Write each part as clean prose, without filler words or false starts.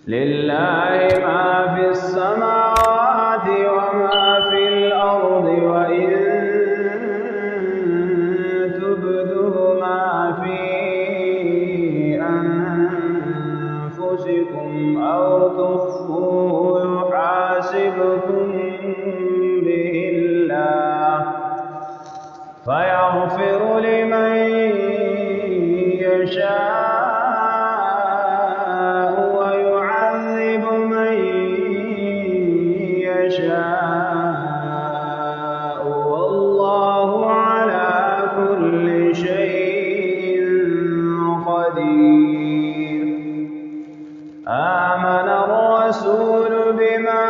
لله ما في السماوات وما في الأرض وإن تبدوا ما في أنفسكم أو تخفوه يحاسبكم به الله فيغفر لمن يشاء ويعذب من يشاء والله على كل شيء قدير. آمن الرسول بما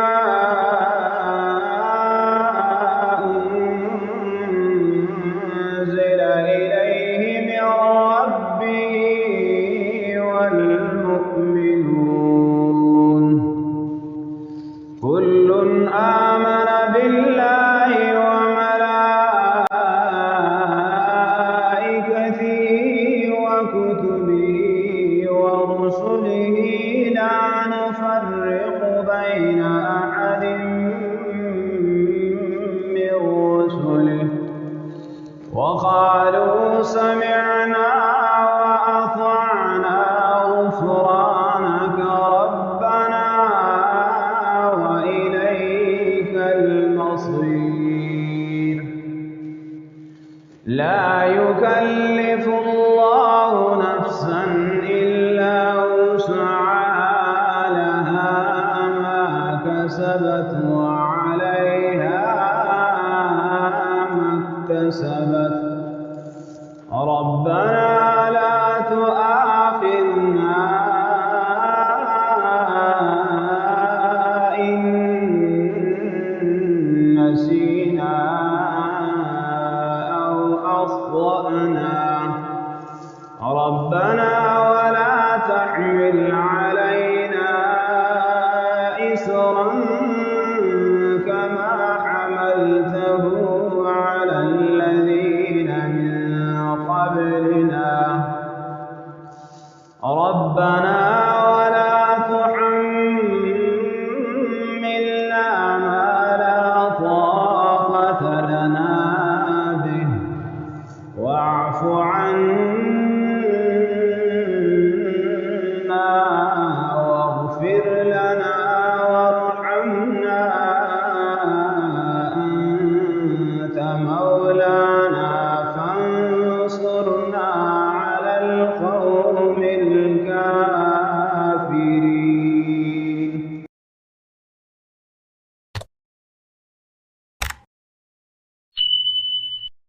أنزل إليه من ربه والمؤمنون كل آمن بالله وملائكته وكتبه ورسله لا نفرق بين أحد من رسله وقالوا سمعنا وأطعنا غفرانك ربنا وإليك المصير. لا يكلف الله نفسا إلا وسعها لها ما كسبت وعليها ما اكتسبت ربنا لا تؤاخذنا إن نسينا أو أخطأنا ربنا ولا تحمل علينا